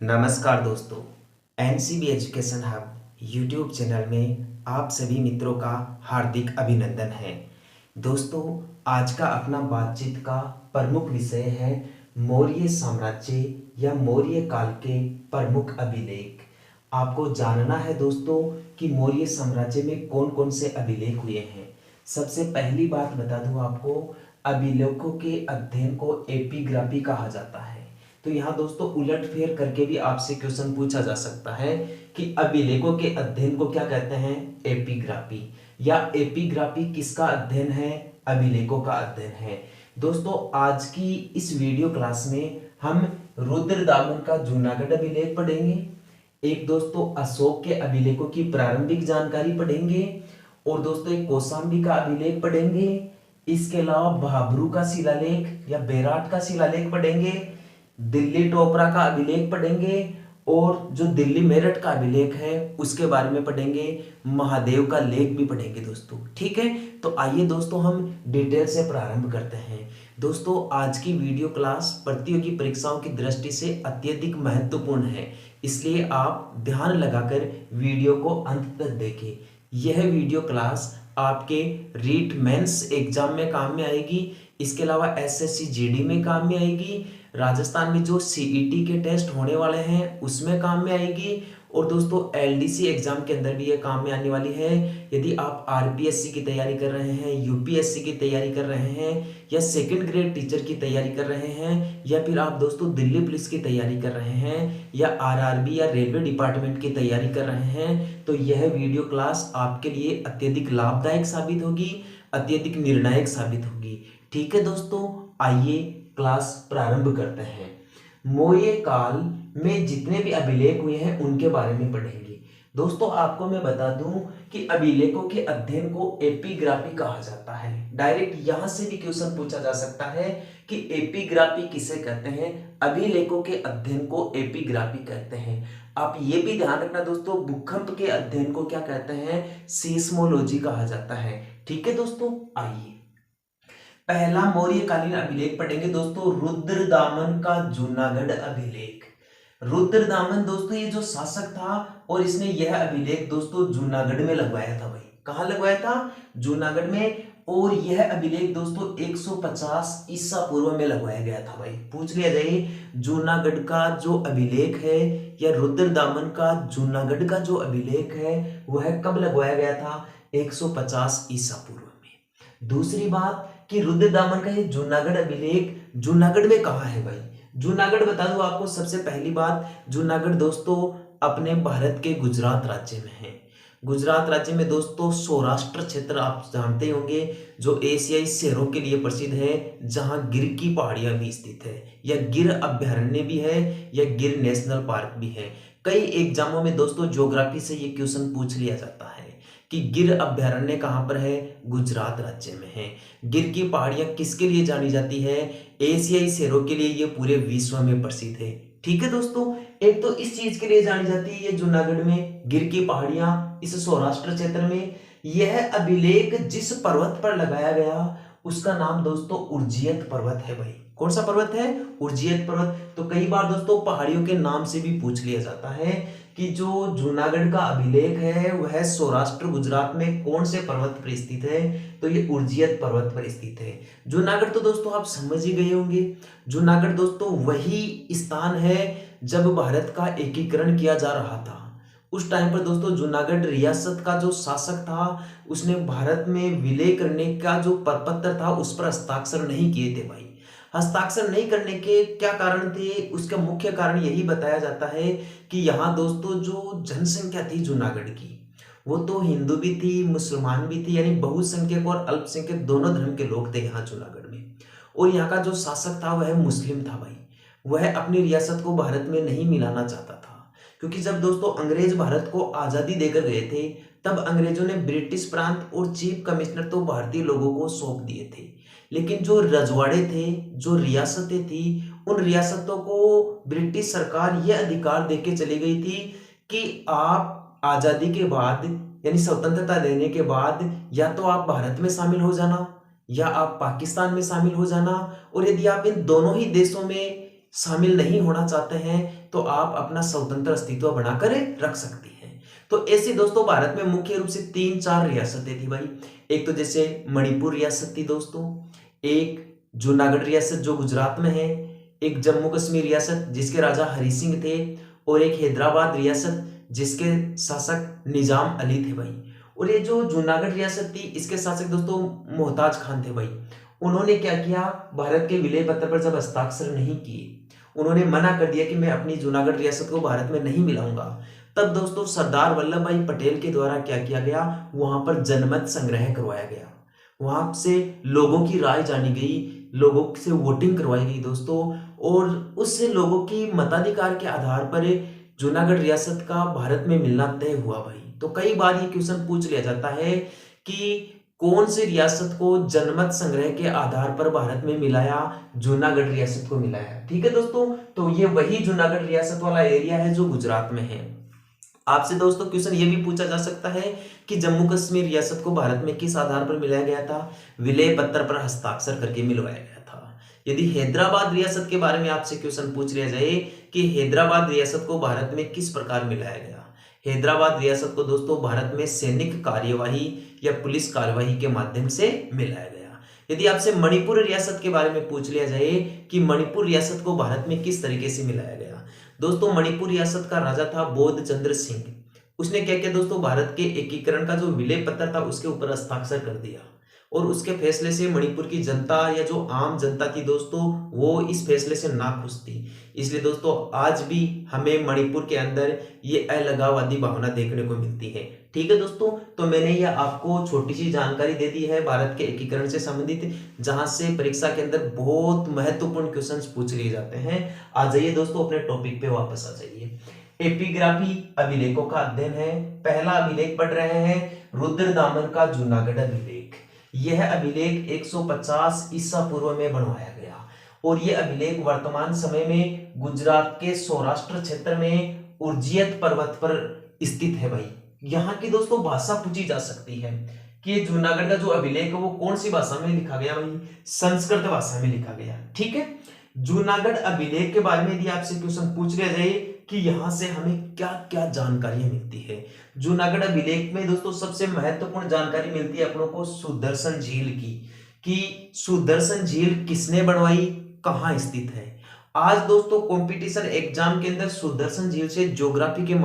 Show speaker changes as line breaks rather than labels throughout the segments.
नमस्कार दोस्तों। NCB education hub YouTube channel में आप सभी मित्रों का हार्दिक अभिनंदन है। दोस्तों, आज का अपना बातचीत का प्रमुख विषय है मौर्य साम्राज्य या मौर्य काल के प्रमुख अभिलेख। आपको जानना है दोस्तों कि मौर्य साम्राज्य में कौन कौन से अभिलेख हुए हैं। सबसे पहली बात बता दूं आपको, अभिलेखों के अध्ययन को एपिग्राफी कहा जाता है। तो यहाँ दोस्तों उलटफेर करके भी आपसे क्वेश्चन पूछा जा सकता है कि अभिलेखों के अध्ययन को क्या कहते हैं, एपिग्राफी। या एपिग्राफी किसका अध्ययन है, अभिलेखों का अध्ययन है। दोस्तों आज की इस वीडियो क्लास में हम रुद्रदामन का जूनागढ़ अभिलेख पढ़ेंगे, एक दोस्तों अशोक के अभिलेखों की प्रारंभिक जानकारी पढ़ेंगे, और दोस्तों एक कौशाम्बी का अभिलेख पढ़ेंगे। इसके अलावा भाबरू का शिलालेख या बेराट का शिलालेख पढ़ेंगे, दिल्ली टोपरा का अभिलेख पढ़ेंगे, और जो दिल्ली मेरठ का अभिलेख है उसके बारे में पढ़ेंगे, महादेव का लेख भी पढ़ेंगे दोस्तों। ठीक है, तो आइए दोस्तों हम डिटेल से प्रारंभ करते हैं। दोस्तों आज की वीडियो क्लास प्रतियोगी परीक्षाओं की दृष्टि से अत्यधिक महत्वपूर्ण है, इसलिए आप ध्यान लगाकर वीडियो को अंत तक देखें। यह वीडियो क्लास आपके रीट मेंस एग्जाम में काम में आएगी, इसके अलावा एसएससी जीडी में काम में आएगी, राजस्थान में जो सीईटी के टेस्ट होने वाले हैं उसमें काम में आएगी, और दोस्तों एलडीसी एग्जाम के अंदर भी ये काम में आने वाली है। यदि आप आरपीएससी की तैयारी कर रहे हैं, यूपीएससी की तैयारी कर रहे हैं, या सेकंड ग्रेड टीचर की तैयारी कर रहे हैं, या फिर आप दोस्तों दिल्ली पुलिस की तैयारी कर रहे हैं, या आरआरबी या रेलवे डिपार्टमेंट की तैयारी कर रहे हैं, तो यह वीडियो क्लास आपके लिए अत्यधिक लाभदायक साबित होगी, अत्यधिक निर्णायक साबित होगी। ठीक है दोस्तों, आइए क्लास प्रारंभ करते हैं। मौर्य काल में जितने भी अभिलेख हुए हैं उनके बारे में पढ़ेंगे। दोस्तों आपको मैं बता दूं कि अभिलेखों के अध्ययन को एपिग्राफी कहा जाता है। डायरेक्ट यहां से भी क्वेश्चन पूछा जा सकता है कि एपिग्राफी किसे कहते हैं, अभिलेखों के अध्ययन को एपिग्राफी कहते हैं। आप ये भी ध्यान रखना दोस्तों, भूकंप के अध्ययन को क्या कहते हैं, सीस्मोलॉजी कहा जाता है। ठीक है दोस्तों, आइए पहला मौर्यकालीन अभिलेख पढ़ेंगे दोस्तों, रुद्रदामन का जूनागढ़ अभिलेख। रुद्रदामन दोस्तों ये जो शासक था, और इसने यह अभिलेख दोस्तों जूनागढ़ में लगवाया था। भाई कहां लगवाया था, जूनागढ़ में। और यह अभिलेख दोस्तों 150 ईसा पूर्व में लगवाया गया था। भाई पूछ लिया जाए, जूनागढ़ का जो अभिलेख है या रुद्रदामन का जूनागढ़ का जो अभिलेख है वह कब लगवाया गया था, 150 ईसा पूर्व में। दूसरी बात कि रुद्रदामन का ये जूनागढ़ अभिलेख जूनागढ़ में कहाँ है। भाई जूनागढ़ बता दूं आपको, सबसे पहली बात जूनागढ़ दोस्तों अपने भारत के गुजरात राज्य में है। गुजरात राज्य में दोस्तों सौराष्ट्र क्षेत्र आप जानते होंगे, जो एशियाई शेरों के लिए प्रसिद्ध है, जहां गिर की पहाड़ियां भी स्थित है, या गिर अभ्यारण्य भी है, या गिर नेशनल पार्क भी है। कई एग्जामों में दोस्तों ज्योग्राफी से ये क्वेश्चन पूछ लिया जाता है कि गिर अभ्यारण्य कहां पर है, गुजरात राज्य में है। गिर की पहाड़ियां किसके लिए जानी जाती है, एशियाई शेरों के लिए, ये पूरे विश्व में प्रसिद्ध है। ठीक है दोस्तों, एक तो इस चीज के लिए जानी जाती है ये जूनागढ़ में गिर की पहाड़ियां, इस सौराष्ट्र क्षेत्र में। यह अभिलेख जिस पर्वत पर लगाया गया उसका नाम दोस्तों उर्जियत पर्वत है। भाई कौन सा पर्वत है, उर्जियत पर्वत। तो कई बार दोस्तों पहाड़ियों के नाम से भी पूछ लिया जाता है कि जो जूनागढ़ का अभिलेख है वह सौराष्ट्र गुजरात में कौन से पर्वत पर स्थित है, तो ये उर्जियत पर्वत पर स्थित है। जूनागढ़ तो दोस्तों आप समझ ही गए होंगे, जूनागढ़ दोस्तों वही स्थान है जब भारत का एकीकरण किया जा रहा था। उस टाइम पर दोस्तों जूनागढ़ रियासत का जो शासक था उसने भारत में विलय करने का जो प्रपत्र था उस पर हस्ताक्षर नहीं किए थे। भाई हस्ताक्षर नहीं करने के क्या कारण थे, उसका मुख्य कारण यही बताया जाता है कि यहाँ दोस्तों जो जनसंख्या थी जूनागढ़ की, वो तो हिंदू भी थी मुसलमान भी थी, यानी बहुसंख्यक और अल्पसंख्यक दोनों धर्म के लोग थे यहाँ जूनागढ़ में। और यहाँ का जो शासक था वह मुस्लिम था। भाई वह अपनी रियासत को भारत में नहीं मिलाना चाहता था, क्योंकि जब दोस्तों अंग्रेज भारत को आजादी देकर गए थे तब अंग्रेजों ने ब्रिटिश प्रांत और चीफ कमिश्नर तो भारतीय लोगों को सौंप दिए थे, लेकिन जो रजवाड़े थे, जो रियासतें थी, उन रियासतों को ब्रिटिश सरकार यह अधिकार देके चली गई थी कि आप आजादी के बाद यानी स्वतंत्रता देने के बाद या तो आप भारत में शामिल हो जाना या आप पाकिस्तान में शामिल हो जाना, और यदि आप इन दोनों ही देशों में शामिल नहीं होना चाहते हैं तो आप अपना स्वतंत्र अस्तित्व बनाकर रख सकती हैं। तो ऐसे दोस्तों भारत में मुख्य रूप से 3-4 रियासतें थी भाई। एक तो जैसे मणिपुर रियासत थी दोस्तों, एक जूनागढ़ रियासत जो गुजरात में है, एक जम्मू कश्मीर रियासत जिसके राजा हरि सिंह थे, और एक हैदराबाद रियासत जिसके शासक निजाम अली थे भाई। और ये जो जूनागढ़ रियासत थी इसके शासक दोस्तों मोहताज खान थे भाई। उन्होंने क्या किया, भारत के विलय पत्र पर जब हस्ताक्षर नहीं किए, उन्होंने मना कर दिया कि मैं अपनी जूनागढ़ रियासत को भारत में नहीं मिलाऊंगा। तब दोस्तों सरदार वल्लभ भाई पटेल के द्वारा क्या किया गया, वहां पर जनमत संग्रह करवाया गया, वहां से लोगों की राय जानी गई, लोगों से वोटिंग करवाई गई दोस्तों, और उससे लोगों की मताधिकार के आधार पर जूनागढ़ रियासत का भारत में मिलना तय हुआ भाई। तो कई बार ये क्वेश्चन पूछ लिया जाता है कि कौन सी रियासत को जनमत संग्रह के आधार पर भारत में मिलाया, जूनागढ़ रियासत को मिलाया। ठीक है दोस्तों, तो ये वही जूनागढ़ रियासत वाला एरिया है जो गुजरात में है। आपसे दोस्तों क्वेश्चन ये भी पूछा जा सकता है कि जम्मू कश्मीर रियासत को भारत में किस आधार पर मिलाया गया था, विलय पत्र पर हस्ताक्षर करके मिलवाया गया था। यदि हैदराबाद रियासत के बारे में आपसे क्वेश्चन पूछ लिया जाए कि हैदराबाद रियासत को भारत में किस प्रकार मिलाया गया, हैदराबाद रियासत को दोस्तों भारत में सैनिक कार्यवाही या पुलिस कार्यवाही के माध्यम से मिलाया गया। यदि आपसे मणिपुर रियासत के बारे में पूछ लिया जाए कि मणिपुर रियासत को भारत में किस तरीके से मिलाया गया, दोस्तों मणिपुर रियासत का राजा था बोध चंद्र सिंह। उसने क्या किया दोस्तों, भारत के एकीकरण का जो विलय पत्र था उसके ऊपर हस्ताक्षर कर दिया, और उसके फैसले से मणिपुर की जनता या जो आम जनता थी दोस्तों वो इस फैसले से नाखुश थी। इसलिए दोस्तों आज भी हमें मणिपुर के अंदर ये अलगाववादी भावना देखने को मिलती है। ठीक है दोस्तों, तो मैंने यह आपको छोटी सी जानकारी दे दी है भारत के एकीकरण से संबंधित, जहां से परीक्षा के अंदर बहुत महत्वपूर्ण क्वेश्चंस पूछ लिए जाते हैं। आ जाइए दोस्तों अपने टॉपिक पे वापस आ जाइए। एपिग्राफी अभिलेखों का अध्ययन है। पहला अभिलेख पढ़ रहे हैं रुद्रदामन का जूनागढ़ अभिलेख। यह अभिलेख 150 ईसा पूर्व में बनवाया गया, और यह अभिलेख वर्तमान समय में गुजरात के सौराष्ट्र क्षेत्र में उर्जियत पर्वत पर स्थित है भाई। यहाँ की दोस्तों भाषा पूछी जा सकती है कि जूनागढ़ का जो अभिलेख है वो कौन सी भाषा में लिखा गया भाई, संस्कृत भाषा में लिखा गया। ठीक है, जूनागढ़ अभिलेख के बारे में यदि आपसे क्वेश्चन पूछ लिया जाए कि यहां से हमें क्या क्या जानकारियां मिलती है, जूनागढ़ अभिलेख में दोस्तों सबसे महत्वपूर्ण जानकारी मिलती है अपनों को सुदर्शन झील की, कि सुदर्शन झील किसने बनवाई, कहां स्थित है। आज दोस्तों कंपटीशन एग्जाम के अंदर सुदर्शन झील से ज्योग्राफी के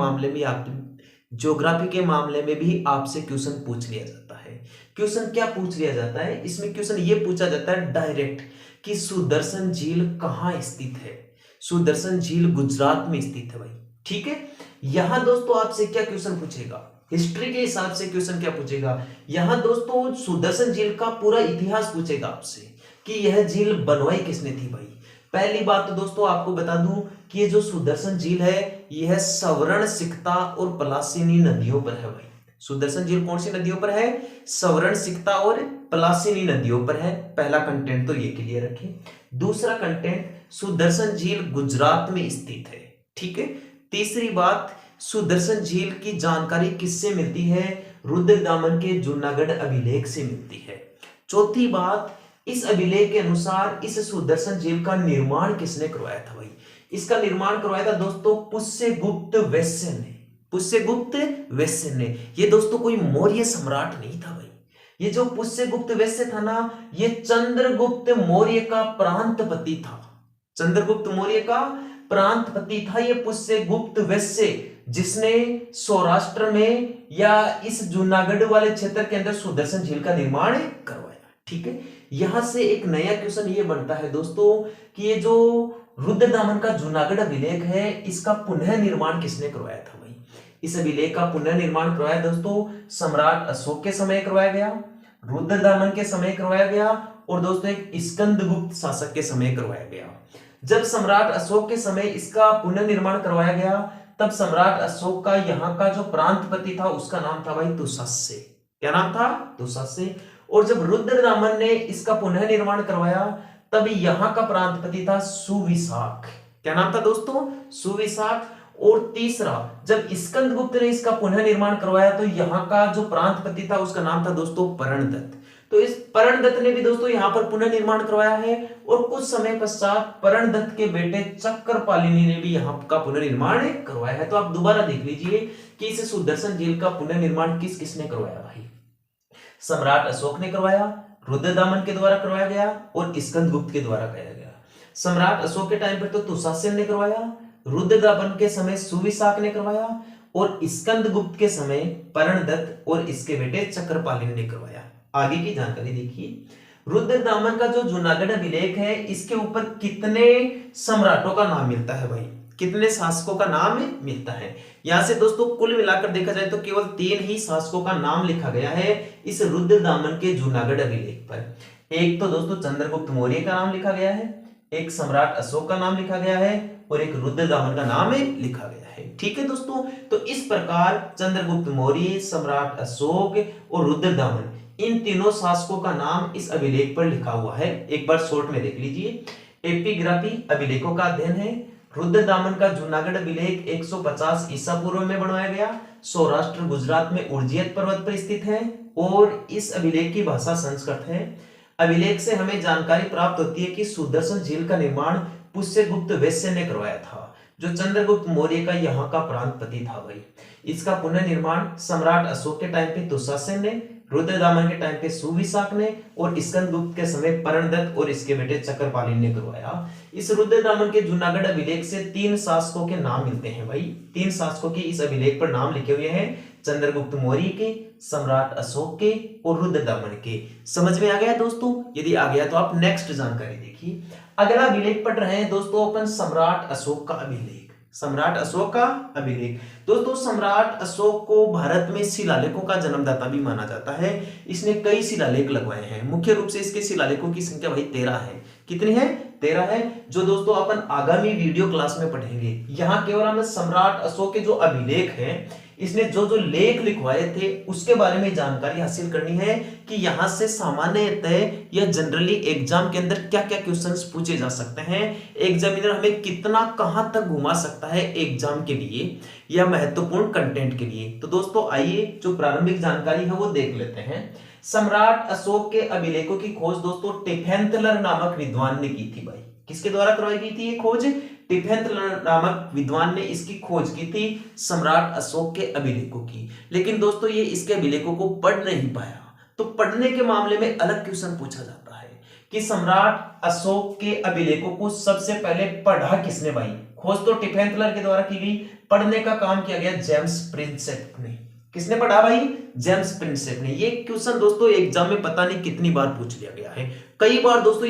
मामले में भी आपसे क्वेश्चन पूछ लिया जाता है। क्वेश्चन क्या पूछ लिया जाता है, इसमें क्वेश्चन ये पूछा जाता है डायरेक्ट कि सुदर्शन झील कहां स्थित है। सुदर्शन झील गुजरात में स्थित है भाई। ठीक है, यहां दोस्तों आपसे क्या क्वेश्चन पूछेगा, हिस्ट्री के हिसाब से क्वेश्चन क्या पूछेगा, यहां दोस्तों सुदर्शन झील का पूरा इतिहास पूछेगा आपसे कि यह झील बनवाई किसने थी भाई। पहली बात तो दोस्तों आपको बता दूं कि ये जो सुदर्शन झील है यह सवर्ण, सिकता और पलासिनी नदियों पर है भाई। सुदर्शन झील कौन सी नदियों पर है, सवर्ण, सिकता और पलासिनी नदियों पर है। पहला कंटेंट तो ये क्लियर रखें। दूसरा कंटेंट, सुदर्शन झील गुजरात में स्थित है। ठीक है, तीसरी बात, सुदर्शन झील की जानकारी किससे मिलती है, रुद्रदामन के जूनागढ़ अभिलेख से मिलती है। चौथी बात, इस अभिलेख के अनुसार इस सुदर्शन झील का निर्माण किसने करवाया था भाई। इसका निर्माण करवाया था दोस्तों पुष्यगुप्त वैश्य ने। पुष्यगुप्त वैश्य ने, ये दोस्तों कोई मौर्य सम्राट नहीं था भाई। ये जो पुष्यगुप्त वैश्य था ना, ये चंद्रगुप्त मौर्य का प्रांतपति था। चंद्रगुप्त मौर्य का प्रांतपति था ये पुष्यगुप्त वैश्य, जिसने सौराष्ट्र में या इस जूनागढ़ वाले क्षेत्र के अंदर सुदर्शन झील का निर्माण करवाया। ठीक है, यहां से एक नया क्वेश्चन ये बनता है दोस्तों कि ये जो रुद्रदामन का जूनागढ़ अभिलेख है इसका पुनः निर्माण किसने करवाया था भाई। इस अभिलेख का पुनः निर्माण करवाया दोस्तों सम्राट अशोक के समय करवाया गया, रुद्रदामन के समय करवाया गया, और दोस्तों एक स्कंदगुप्त शासक के समय करवाया गया। जब सम्राट अशोक के समय इसका पुनः निर्माण करवाया गया तब सम्राट अशोक का यहाँ का जो प्रांतपति था उसका नाम था भाई तुषास्य। क्या नाम था, तुषास्य। और जब रुद्रदामन ने इसका पुनः निर्माण करवाया तब यहाँ का प्रांतपति था सुविशाख। क्या नाम था दोस्तों, सुविशाख। और तीसरा, जब स्कंदगुप्त ने इसका पुनः निर्माण करवाया तो यहाँ का जो प्रांतपति था उसका नाम था दोस्तों पर्णदत्त। तो इस पर्णदत्त ने भी दोस्तों यहाँ पर पुनर्निर्माण करवाया है और कुछ समय पश्चात पर्णदत्त के बेटे चक्रपालिनी ने भी यहाँ का पुनर्निर्माण करवाया है। तो आप दोबारा देख लीजिए कि इस सुदर्शन झील का पुनर्निर्माण किस किसने करवाया भाई। सम्राट अशोक ने करवाया, रुद्रदामन के द्वारा करवाया गया और स्कंदगुप्त के द्वारा किया गया। सम्राट अशोक के टाइम पर तो तुषासेन ने करवाया, रुद्रदामन के समय सुविशाख ने करवाया और स्कंदगुप्त के समय पर्णदत्त और इसके बेटे चक्रपालिनी ने करवाया। आगे की जानकारी देखिए, रुद्रदामन का जो जूनागढ़ अभिलेख है इसके ऊपर कितने सम्राटों का नाम मिलता है भाई, कितने शासकों का नाम मिलता है। यहां से दोस्तों कुल मिलाकर देखा जाए तो केवल 3 ही शासकों का नाम लिखा गया है इस रुद्रदामन के जूनागढ़ अभिलेख पर। एक तो दोस्तों चंद्रगुप्त मौर्य का नाम लिखा गया है, एक सम्राट अशोक का नाम लिखा गया है और एक रुद्रदामन का नाम लिखा गया है। ठीक है दोस्तों, तो इस प्रकार चंद्रगुप्त मौर्य, सम्राट अशोक और रुद्रदामन, इन तीनों शासकों का नाम इस अभिलेख पर लिखा हुआ है। एक बार शॉर्ट में देख लीजिए। एपिग्राफी अभिलेखों का अध्ययन है। रुद्रदामन का जूनागढ़ अभिलेख 150 ईसा पूर्व में बनवाया गया, सौराष्ट्र गुजरात में उर्जियत पर्वत पर स्थित है और इस अभिलेख की भाषा संस्कृत है। अभिलेख से हमें जानकारी प्राप्त होती है कि सुदर्शन झील का निर्माण पुष्यगुप्त वैश्य ने करवाया था, जो चंद्रगुप्त मौर्य का यहाँ का प्रांतपति था भाई। इसका पुनर्निर्माण सम्राट अशोक के टाइम पे दुशासन ने, रुद्रदामन के टाइम पे सुविशाख ने और स्कंदगुप्त के समय पर्णदत्त और इसके बेटे चक्रपालिनी ने करवाया। इस रुद्रदामन के जूनागढ़ अभिलेख से 3 शासकों के नाम मिलते हैं भाई। 3 शासकों के इस अभिलेख पर नाम लिखे हुए हैं, चंद्रगुप्त मौर्य के, सम्राट अशोक के और रुद्रदामन के। समझ में आ गया दोस्तों? यदि आ गया तो आप नेक्स्ट जानकारी देखिए। अगला अभिलेख पढ़ रहे हैं दोस्तों अपन सम्राट अशोक का अभिलेख। सम्राट अशोक का अभिलेख दोस्तों, सम्राट अशोक को भारत में शिलालेखों का जन्मदाता भी माना जाता है। इसने कई शिलालेख लगवाए हैं। मुख्य रूप से इसके शिलालेखों की संख्या भाई 13 है। कितनी है? 13 है, जो दोस्तों अपन आगामी वीडियो क्लास में पढ़ेंगे। यहाँ केवल हमें सम्राट अशोक के जो अभिलेख हैं, इसने जो जो लेख लिखवाए थे उसके बारे में जानकारी हासिल करनी है कि यहां से सामान्यतः या जनरली एग्जाम के अंदर क्या क्या क्वेश्चंस पूछे जा सकते हैं, एग्जामिनर हमें कितना कहां तक घुमा सकता है एग्जाम के लिए या महत्वपूर्ण कंटेंट के लिए। तो दोस्तों आइए जो प्रारंभिक जानकारी है वो देख लेते हैं। सम्राट अशोक के अभिलेखों की खोज दोस्तों टिफेंतलर नामक विद्वान ने की थी भाई। किसके द्वारा करवाई गई थी ये खोज? टिफेंतलर नामक विद्वान ने इसकी खोज की थी सम्राट अशोक के अभिलेखों की। लेकिन दोस्तों ये इसके अभिलेखों को पढ़ नहीं पाया। तो पढ़ने के मामले में अलग क्वेश्चन पूछा जाता है कि सम्राट अशोक के अभिलेखों को सबसे पहले पढ़ा किसने भाई? खोज तो टिफेंतलर के द्वारा की गई, पढ़ने का काम किया गया जेम्स प्रिंसेप ने। किसने पढ़ा भाई? जेम्स प्रिंसेप ने। ये क्वेश्चन दोस्तों एग्जाम में पता नहीं कितनी बार पूछ लिया गया है। कई बार दोस्तों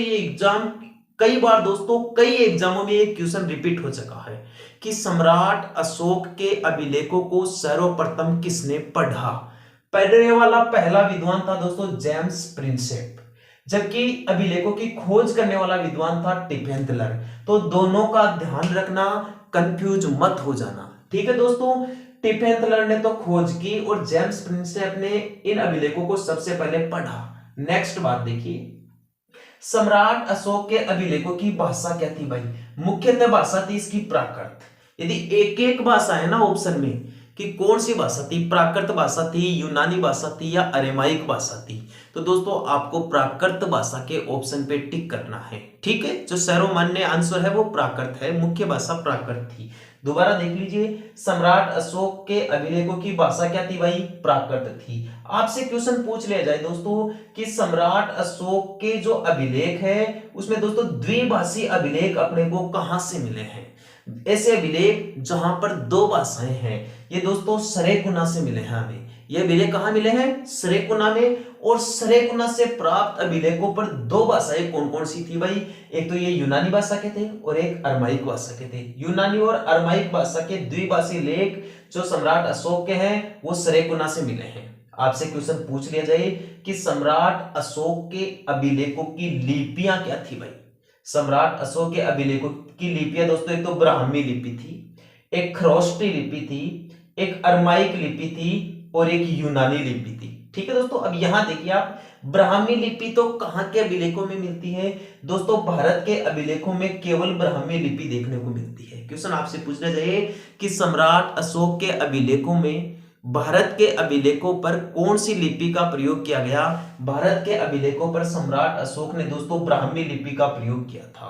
कई एग्जामों में ये क्वेश्चन रिपीट हो चुका है कि सम्राट अशोक के अभिलेखों को सर्वप्रथम किसने पढ़ा। पढ़ने वाला पहला विद्वान था दोस्तों जेम्स प्रिंसेप, जबकि अभिलेखों की खोज करने वाला विद्वान था टिफेंतलर। तो दोनों का ध्यान रखना, कंफ्यूज मत हो जाना। ठीक है दोस्तों, टिफेंतलर ने तो खोज की और जेम्स प्रिंसेप ने इन अभिलेखों को सबसे पहले पढ़ा। नेक्स्ट बात देखिए, सम्राट अशोक के अभिलेखों की भाषा क्या थी भाई? मुख्यतः भाषा थी इसकी प्राकृत। यदि एक एक भाषा है ना ऑप्शन में कि कौन सी भाषा थी, प्राकृत भाषा थी, यूनानी भाषा थी या अरेमाइक भाषा थी, तो दोस्तों आपको प्राकृत भाषा के ऑप्शन पे टिक करना है। ठीक है, जो सर्वमान्य आंसर है वो प्राकृत है, मुख्य भाषा प्राकृत थी। दोबारा देख लीजिए, सम्राट अशोक के अभिलेखों की भाषा क्या थी भाई? प्राकृत थी। आपसे क्वेश्चन पूछ लिया जाए दोस्तों कि सम्राट अशोक के जो अभिलेख है उसमें दोस्तों द्विभाषी अभिलेख अपने को कहां से मिले हैं? ऐसे अभिलेख जहां पर 2 भाषाएं हैं, ये दोस्तों सरेकुना से मिले हैं हमें। ये अभिलेख कहां मिले हैं? सरेकुना में। और सरेकुना से प्राप्त अभिलेखों पर 2 भाषाएं कौन कौन सी थी भाई? एक तो ये यूनानी भाषा के थे और एक अरमाइक भाषा के थे। यूनानी और अरमाइक भाषा के द्विभाषी लेख जो सम्राट अशोक के हैं वो सरेकुना से मिले हैं। आपसे क्वेश्चन पूछ लिया जाए कि सम्राट अशोक के अभिलेखों की लिपियां क्या थी भाई? सम्राट अशोक के अभिलेखों की लिपियां दोस्तों एक तो ब्राह्मी लिपि थी, एक खरोष्टी लिपि थी, एक अरमाइक लिपि थी और एक यूनानी लिपि थी। ठीक है दोस्तों, अब यहां देखिए आप, ब्राह्मी लिपि तो कहां के अभिलेखों में मिलती है दोस्तों? भारत के अभिलेखों में केवल ब्राह्मी लिपि देखने को मिलती है। क्वेश्चन आपसे पूछना चाहिए कि सम्राट अशोक के अभिलेखों में भारत के अभिलेखों पर कौन सी लिपि का प्रयोग किया गया? भारत के अभिलेखों पर सम्राट अशोक ने दोस्तों ब्राह्मी लिपि का प्रयोग किया था।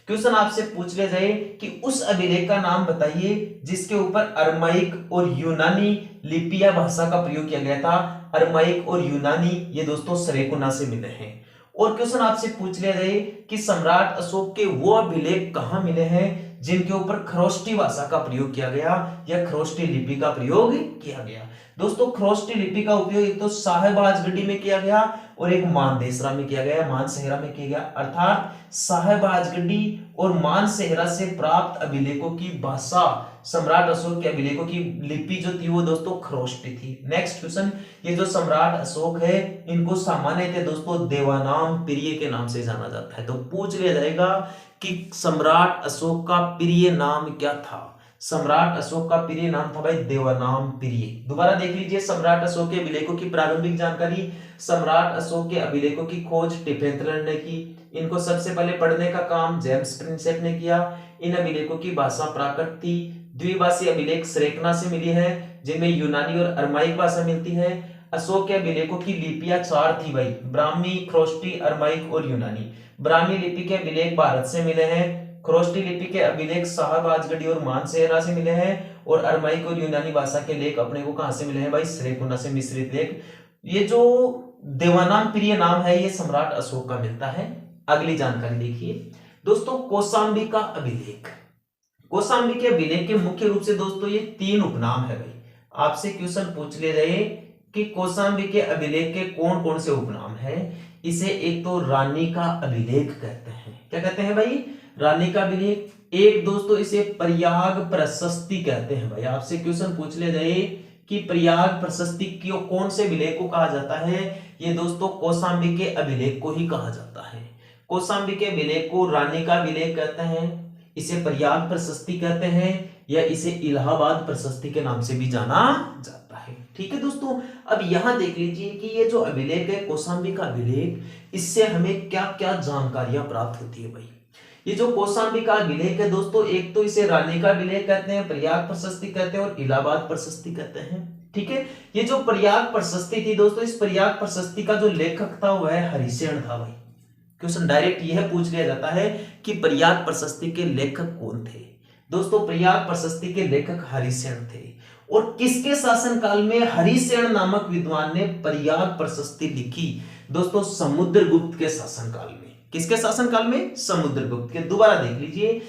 क्वेश्चन आपसे पूछ लिया जाए कि उस अभिलेख का नाम बताइए जिसके ऊपर अरमाइक और यूनानी लिपि या भाषा का प्रयोग किया गया था। अरमाइक और यूनानी ये दोस्तों सरेकुना से मिले हैं। और क्वेश्चन आपसे पूछ लिया जाए कि सम्राट अशोक के वो अभिलेख कहां मिले हैं जिनके ऊपर खरोष्टी भाषा का प्रयोग किया गया या खरोष्टी लिपि का प्रयोग किया गया। दोस्तों खरोष्टी लिपि का उपयोग एक तो साहेबाजगढ़ी में किया गया और एक मानदेसरा में किया गया, मानसेहरा में किया गया। अर्थात साहेबाजगढ़ी और मानसेहरा से प्राप्त अभिलेखों की भाषा, सम्राट अशोक के अभिलेखों की लिपि जो थी वो दोस्तों खरोष्टी थी। नेक्स्ट क्वेश्चन, ये जो सम्राट अशोक है इनको सामान्यतः दोस्तों देवानाम प्रिय के नाम से जाना जाता है। तो पूछ लिया जाएगा कि सम्राट अशोक का प्रिय नाम क्या था? सम्राट अशोक का प्रिय नाम था भाई देवानाम प्रिय। दोबारा देख लीजिए सम्राट अशोक के अभिलेखों की प्रारंभिक जानकारी। सम्राट अशोक के अभिलेखों की खोज टिफेंथलन ने की। इनको सबसे पहले पढ़ने का काम जेम्स प्रिंसेप ने किया। इन अभिलेखों की भाषा प्राकृत थी। द्विभाषी अभिलेख सरेकना से मिली है जिनमें यूनानी और अरमाइक भाषा मिलती है। अशोक के अभिलेखों की लिपियां 4 थी भाई, ब्राह्मी, खरोष्टी, अरमाइक और यूनानी। ब्राह्मी लिपि के अभिलेख भारत से मिले हैं। खरोष्टी लिपि के अभिलेख साहबाजगढ़ी और मानसेहरा से मिले हैं। और अरमाइक और यूनानी भाषा के लेख अपने को कहां से मिले हैं भाई? सरेकुना से मिश्रित लेख। ये जो देवानाम प्रिय नाम है ये सम्राट अशोक का मिलता है। अगली जानकारी देखिए दोस्तों, कौशाम्बी का अभिलेख। कौशाम्बी के अभिलेख के मुख्य रूप से दोस्तों ये 3 उपनाम है भाई। आपसे क्वेश्चन पूछ लिया जाए कि कौशाम्बी के अभिलेख के कौन कौन से उपनाम है? इसे एक तो रानी का अभिलेख कहते हैं। क्या कहते हैं भाई? रानी का अभिलेख। एक दोस्तों इसे प्रयाग प्रशस्ति कहते हैं भाई। आपसे क्वेश्चन पूछ लिया जाए कि प्रयाग प्रशस्ति क्यों कौन से अभिलेख को कहा जाता है? ये दोस्तों कौशाम्बी के अभिलेख को ही कहा जाता है। कौशाम्बी के अभिलेख को रानी का अभिलेख कहते हैं, इसे प्रयाग प्रशस्ति कहते हैं या इसे इलाहाबाद प्रशस्ति के नाम से भी जाना जाता है। ठीक है दोस्तों, अब यहां देख लीजिए कि ये जो अभिलेख है कौशाम्बी का अभिलेख, इससे हमें क्या क्या जानकारियां प्राप्त होती है भाई। ये जो कौशाम्बी का अभिलेख है दोस्तों, एक तो इसे रानी का अभिलेख कहते हैं, प्रयाग प्रशस्ति कहते हैं और इलाहाबाद प्रशस्ति कहते हैं। ठीक है, ये जो प्रयाग प्रशस्ति थी दोस्तों, इस प्रयाग प्रशस्ति का जो लेखक था वह हरिसेन था भाई। क्वेश्चन डायरेक्ट यह पूछ लिया जाता है कि प्रयाग प्रशस्ति के लेखक कौन थे? दोस्तों प्रयाग प्रशस्ति के लेखक हरिसेन थे। और किसके शासनकाल में हरिसेन नामक विद्वान ने प्रयाग प्रशस्ति लिखी? दोस्तों समुद्रगुप्त के शासनकाल में। किसके शासनकाल में? समुद्रगुप्त के। दोबारा देख लीजिए,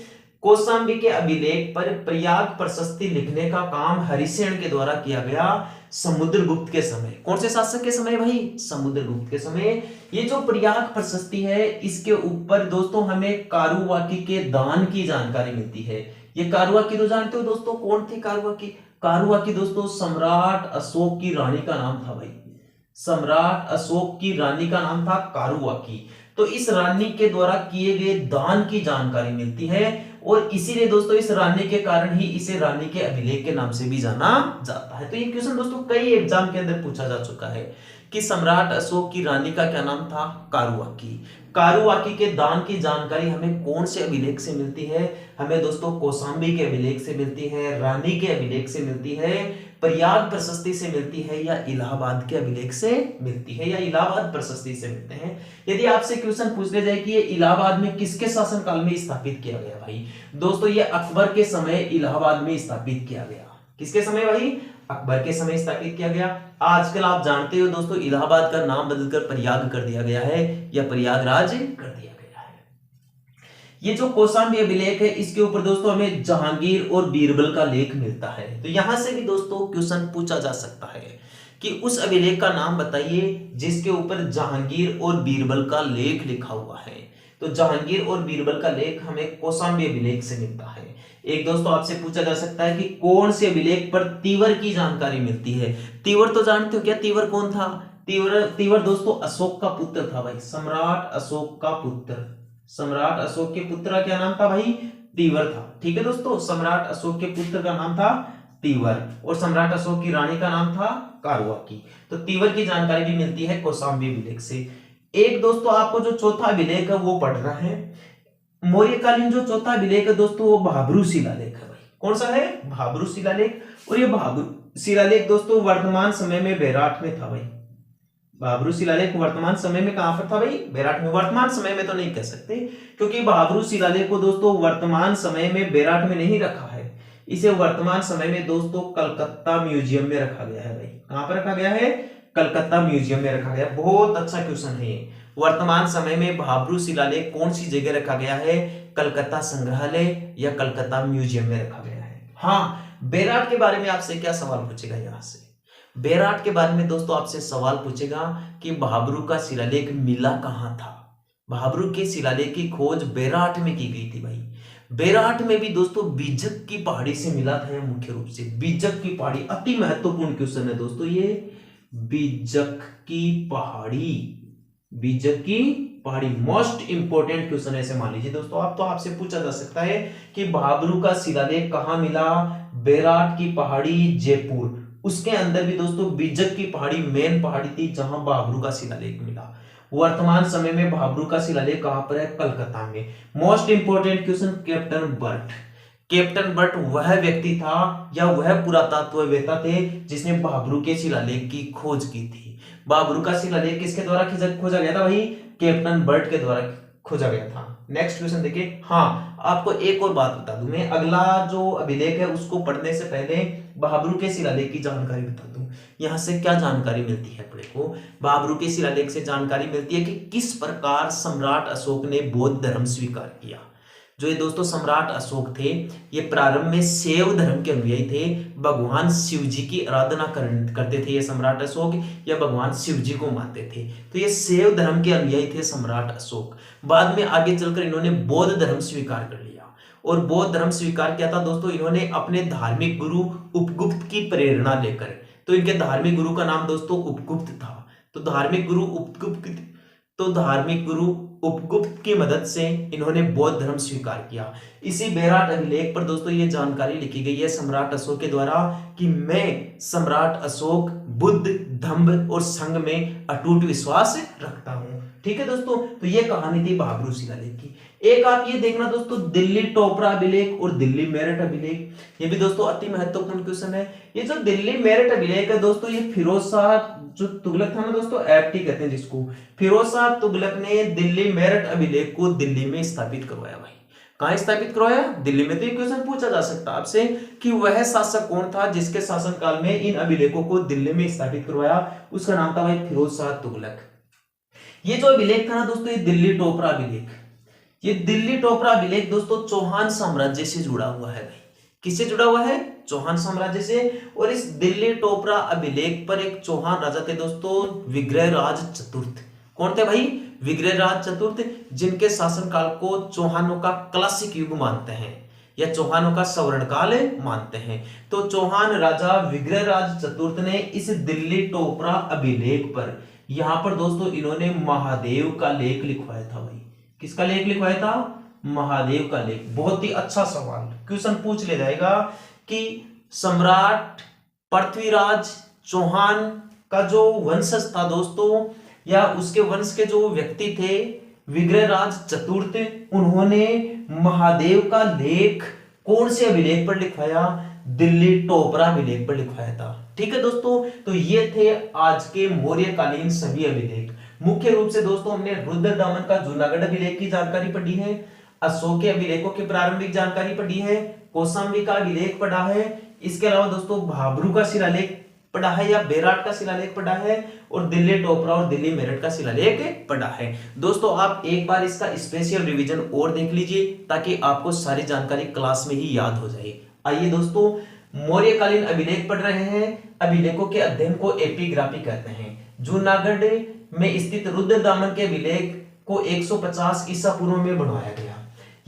कौशाम्बी के अभिलेख पर प्रयाग प्रशस्ति लिखने का काम हरिसेन के द्वारा किया गया समुद्रगुप्त के समय। कौन से शासक के समय भाई? समुद्रगुप्त के समय। ये जो प्रयाग प्रशस्ति है इसके ऊपर दोस्तों हमें कारुवाकी के दान की जानकारी मिलती है। ये कारुवाकी तो जानते हो दोस्तों, कौन थी कारुवाकी? कारुवाकी दोस्तों सम्राट अशोक की रानी का नाम था भाई। सम्राट अशोक की रानी का नाम था कारुवाकी। तो इस रानी के द्वारा किए गए दान की जानकारी मिलती है और इसीलिए दोस्तों इस रानी के कारण ही इसे रानी के अभिलेख के नाम से भी जाना जाता है। तो ये क्वेश्चन दोस्तों कई एग्जाम के अंदर पूछा जा चुका है कि सम्राट अशोक की रानी का क्या नाम था? कारुवाकी। कारुवाकी के दान की जानकारी हमें कौन से अभिलेख से मिलती है? हमें दोस्तों कौशाम्बी के अभिलेख से मिलती है, रानी के अभिलेख से मिलती है, प्रयाग प्रशस्ति से मिलती है या इलाहाबाद के अभिलेख से मिलती है या इलाहाबाद प्रशस्ति से मिलते हैं। यदि आपसे क्वेश्चन पूछ लिया जाए कि ये इलाहाबाद में किसके शासनकाल में स्थापित किया गया भाई? दोस्तों ये अकबर के समय इलाहाबाद में स्थापित किया गया। किसके समय भाई? अकबर के समय स्थापित किया गया। आजकल आप जानते हो दोस्तों इलाहाबाद का नाम बदलकर प्रयाग कर दिया गया है या प्रयागराज कर दिया गया है। ये जो कौशाम्बी अभिलेख है इसके ऊपर दोस्तों हमें जहांगीर और बीरबल का लेख मिलता है। तो यहां से भी दोस्तों क्वेश्चन पूछा जा सकता है कि उस अभिलेख का नाम बताइए जिसके ऊपर जहांगीर और बीरबल का लेख लिखा हुआ है। तो जहांगीर और बीरबल का लेख हमें कौशाम्बी अभिलेख से मिलता है। एक दोस्तों आपसे पूछा जा सकता है कि कौन से अभिलेख पर तीवर की जानकारी मिलती है? तीवर तो जानते हो क्या? तीवर कौन था? तीवर दोस्तों अशोक का पुत्र था भाई। सम्राट अशोक का पुत्र, सम्राट अशोक के पुत्र का क्या नाम था भाई? तीवर था। ठीक है दोस्तों, सम्राट अशोक के पुत्र का नाम था तीवर और सम्राट अशोक की रानी का नाम था कारुवाकी। तो तीवर की जानकारी भी मिलती है कौशाम्बी अभिलेख से। एक दोस्तों आपको जो चौथा अभिलेख है वो पढ़ना है। मौर्यकालीन जो चौथा अभिलेख है दोस्तों वो भाब्रू शिलालेख है भाई। कौन सा है? भाब्रू शिलालेख। और ये शिलालेख दोस्तों वर्तमान समय में बेराट में था भाई। बहाबरू शिलालेख वर्तमान समय में कहां पर था भाई? बेराट में। वर्तमान समय में तो नहीं कह सकते, क्योंकि बहाबरू शिलालेख को दोस्तों वर्तमान समय में बेराट में नहीं रखा है। इसे वर्तमान समय में दोस्तों कलकत्ता म्यूजियम में रखा गया है भाई। कहां पर रखा गया है? कलकत्ता म्यूजियम में रखा गया। बहुत अच्छा क्वेश्चन है ये। वर्तमान समय में बहाबरू शिलालेख कौन सी जगह रखा गया है? कलकत्ता संग्रहालय या कलकत्ता म्यूजियम में रखा गया है। हाँ, बेराट के बारे में आपसे क्या सवाल पूछेगा यहां से? बेराट के बारे में दोस्तों आपसे सवाल पूछेगा कि बहाबरू का शिलालेख मिला कहां था। बहाबरू के शिलालेख की खोज बेराट में की गई थी भाई। बेराट में भी दोस्तों बीजक की पहाड़ी से मिला था यह, मुख्य रूप से बीजक की पहाड़ी। अति महत्वपूर्ण क्वेश्चन है दोस्तों ये, बीजक की पहाड़ी। बीजक की पहाड़ी मोस्ट इंपोर्टेंट क्वेश्चन ऐसे मान लीजिए दोस्तों आप। तो आपसे पूछा जा सकता है कि बहाबरू का शिलालेख कहां मिला? बेराट की पहाड़ी, जयपुर। उसके अंदर भी दोस्तों बीजक की पहाड़ी मेन पहाड़ी थी जहां बहाबरू का शिलालेख मिला। वर्तमान समय में बहाबरू का शिलालेख कहां पर है? कलकत्ता में। Most important question, Captain Burt. Captain Burt वह व्यक्ति था या वह पुरातत्ववेत्ता थे जिसने बहाबरू के शिलालेख की खोज की थी। बहाबरू का शिलालेख किसके द्वारा खोजा गया था भाई? कैप्टन बर्ट के द्वारा खोजा गया था। नेक्स्ट क्वेश्चन देखिए। हाँ, आपको एक और बात बता दूं मैं, अगला जो अभिलेख है उसको पढ़ने से पहले बहाबरू के शिलालेख की जानकारी बता दूं। यहां से क्या जानकारी मिलती है अपने को? बहाबरू के शिलालेख से जानकारी मिलती है कि किस प्रकार सम्राट अशोक ने बौद्ध धर्म स्वीकार किया। जो ये दोस्तों सम्राट अशोक थे, ये प्रारंभ में शैव धर्म के अनुयायी थे। भगवान शिव जी की आराधना करते थे ये सम्राट अशोक, या भगवान शिव जी को मानते थे। तो ये शैव धर्म के अनुयायी थे सम्राट अशोक। बाद में आगे चलकर इन्होंने बौद्ध धर्म स्वीकार कर लिया, और बौद्ध धर्म स्वीकार किया था दोस्तों इन्होंने अपने धार्मिक गुरु उपगुप्त की प्रेरणा लेकर। तो इनके धार्मिक गुरु का नाम दोस्तों उपगुप्त था। तो धार्मिक गुरु उपगुप्त की मदद से इन्होंने बौद्ध धर्म स्वीकार किया। इसी बेराट अभिलेख पर दोस्तों ये जानकारी लिखी गई है सम्राट अशोक के द्वारा कि मैं सम्राट अशोक बुद्ध, धम्म और संघ में अटूट विश्वास रखता हूं। ठीक है दोस्तों, तो ये कहानी थी बहाबरू शिलालेख की। एक आप ये देखना दोस्तों, दिल्ली टोपरा अभिलेख और दिल्ली मेरठ अभिलेख। ये भी दोस्तों अति महत्वपूर्ण क्वेश्चन है। ये जो दिल्ली मेरठ अभिलेख है दोस्तों, ये फिरोज शाह जो तुगलक था ना दोस्तों, एफटी कहते हैं जिसको, फिरोज शाह तुगलक ने दिल्ली मेरठ अभिलेख को दिल्ली में स्थापित करवाया भाई। कहां स्थापित करवाया? दिल्ली में। तो ये क्वेश्चन पूछा जा सकता है आपसे कि वह शासक कौन था जिसके शासनकाल में इन अभिलेखों को दिल्ली में स्थापित करवाया? उसका नाम था भाई फिरोज शाह तुगलक। ये जो अभिलेख था ना दोस्तों, ये दिल्ली टोपरा अभिलेख, ये दिल्ली टोपरा अभिलेख दोस्तों चौहान साम्राज्य से जुड़ा हुआ है भाई। किससे जुड़ा हुआ है? चौहान साम्राज्य से। और इस दिल्ली टोपरा अभिलेख पर एक चौहान राजा थे दोस्तों, विग्रहराज चतुर्थ। कौन थे भाई? विग्रहराज चतुर्थ, जिनके शासनकाल को चौहानों का क्लासिक युग मानते हैं या चौहानों का स्वर्ण काल मानते हैं। तो चौहान राजा विग्रहराज चतुर्थ ने इस दिल्ली टोपरा अभिलेख पर, यहां पर दोस्तों इन्होंने महादेव का लेख लिखवाया था भाई। किसका लेख लिखवाया था? महादेव का लेख। बहुत ही अच्छा सवाल, क्वेश्चन पूछ ले जाएगा कि सम्राट पृथ्वीराज चौहान का जो वंशज था दोस्तों, या उसके वंश के जो व्यक्ति थे विग्रहराज चतुर्थ, उन्होंने महादेव का लेख कौन से अभिलेख पर लिखवाया? दिल्ली टोपरा अभिलेख पर लिखवाया था। ठीक है दोस्तों, तो ये थे आज के मौर्यकालीन सभी अभिलेख। मुख्य रूप से दोस्तों हमने रुद्रदामन का जूनागढ़ अभिलेख की जानकारी पढ़ी है, अशोक के अभिलेखों की प्रारंभिक जानकारी पढ़ी है, कौशाम्बी का अभिलेख पढ़ा है, इसके अलावा दोस्तों बहाबरू का शिलालेख पढ़ा है या बेराट का शिलालेख पढ़ा है, और दिल्ली टोपरा और दिल्ली मेरठ का शिलालेख पढ़ा है। दोस्तों आप एक बार इसका स्पेशल रिवीजन और देख लीजिए ताकि आपको सारी जानकारी क्लास में ही याद हो जाए। आइए दोस्तों, मौर्यकालीन अभिलेख पढ़ रहे हैं। अभिलेखों के अध्ययन को एपिग्राफी कहते हैं। जूनागढ़ में स्थित रुद्रदामन के अभिलेख को 150 ईसा पूर्व में बनवाया गया।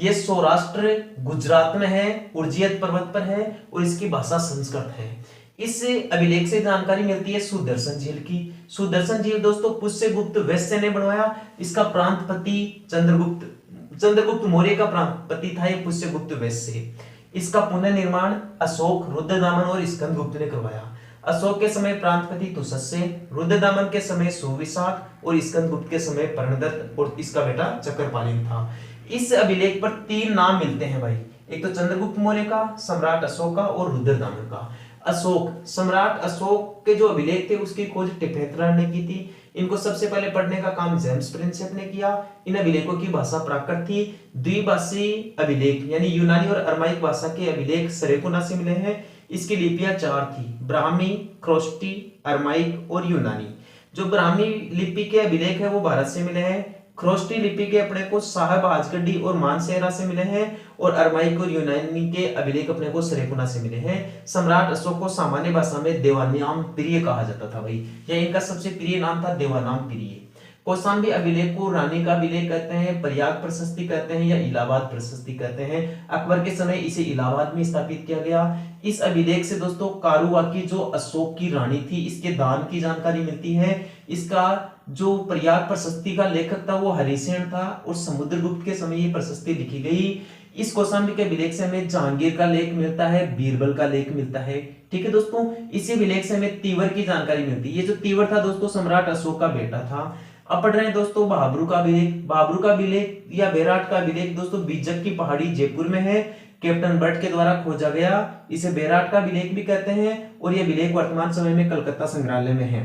यह सौराष्ट्र गुजरात में है, उर्जियत पर्वत पर है, और इसकी भाषा संस्कृत है। इस अभिलेख से जानकारी मिलती है सुदर्शन झील की। सुदर्शन झील दोस्तों पुष्यगुप्त वैश्य ने बनवाया। इसका प्रांतपति चंद्रगुप्त मौर्य का प्रांतपति था ये पुष्यगुप्त वैश्य। इसका पुनर्निर्माण अशोक, रुद्रदामन और स्कंदगुप्त ने करवाया। अशोक के समय प्रांतपति तुषस्य, रुद्रदामन के समय सुविशाख और स्कंदगुप्त के समय पर्णदत्त और इसका बेटा चक्रपालिन था। इस अभिलेख पर 3 नाम मिलते हैं भाई, एक तो चंद्रगुप्त मौर्य का, सम्राट अशोक का और रुद्रदामन का। अशोक, सम्राट अशोक के जो अभिलेख थे उसकी खोज टिपेथरा ने की थी। इनको सबसे पहले पढ़ने का काम जेम्स प्रिंसेप ने किया। इन अभिलेखों की भाषा प्राकृत थी। द्विभाषी अभिलेख यानी यूनानी और अरमाइक भाषा के अभिलेख सरेकुना से मिले हैं। इसकी लिपियां 4 थी, ब्राह्मी, ख्रोष्टी, अरमाइक और यूनानी। जो ब्राह्मी लिपि के अभिलेख है वो भारत से मिले हैं। ख्रोष्टी लिपि के अपने को साहब आजगड्डी और मानसेरा से मिले हैं और अरमाइक और यूनानी के अभिलेख अपने को सरेकुना से मिले हैं। सम्राट अशोक को सामान्य भाषा में देवानाम प्रिय कहा जाता था भाई, या इनका सबसे प्रिय नाम था देवानाम प्रिय। कौशाम्बी अभिलेख को रानी का अभिलेख कहते हैं, प्रयाग प्रशस्ति कहते हैं या इलाहाबाद प्रशस्ति कहते हैं। अकबर के समय इसे इलाहाबाद में स्थापित किया गया। इस अभिलेख से दोस्तों कारुवाकी जो अशोक की रानी थी इसके दान की जानकारी मिलती है। इसका जो प्रयाग प्रशस्ति का लेखक था वो हरिसेन था और समुद्रगुप्त के समय ये प्रशस्ति लिखी गई। इस कौशाम्बी के अभिलेख से हमें जहांगीर का लेख मिलता है, बीरबल का लेख मिलता है। ठीक है दोस्तों, इसी अभिलेख से हमें तीवर की जानकारी मिलती है। ये जो तीवर था दोस्तों सम्राट अशोक का बेटा था। अब पढ़ रहे हैं दोस्तों बाबरू का अभिलेख। बाबरू का अभिलेख या बेराट का अभिलेख दोस्तों बीजक की पहाड़ी जयपुर में है। कैप्टन बट के द्वारा खोजा गया। इसे बेराट का अभिलेख भी कहते हैं और यह अभिलेख वर्तमान समय में कलकत्ता संग्रहालय में है।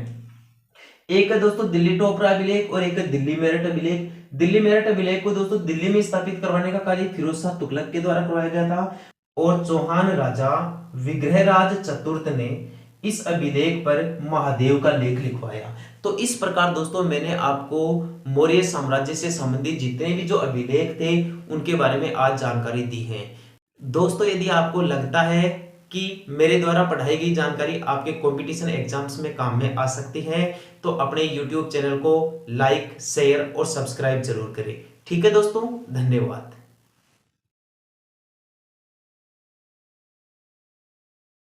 एक है दोस्तों दिल्ली टोपरा अभिलेख और एक है दिल्ली मेरठ अभिलेख। दिल्ली मेरठ अभिलेख को दोस्तों दिल्ली में स्थापित करवाने का कार्य फिरोज शाह तुगलक के द्वारा करवाया गया था और चौहान राजा विग्रहराज चतुर्थ ने इस अभिलेख पर महादेव का लेख लिखवाया। तो इस प्रकार दोस्तों मैंने आपको मौर्य साम्राज्य से संबंधित जितने भी जो अभिलेख थे उनके बारे में आज जानकारी दी है। दोस्तों यदि आपको लगता है कि मेरे द्वारा पढ़ाई गई जानकारी आपके कंपटीशन एग्जाम्स में काम में आ सकती है तो अपने YouTube चैनल को लाइक, शेयर और सब्सक्राइब जरूर करें। ठीक है दोस्तों, धन्यवाद।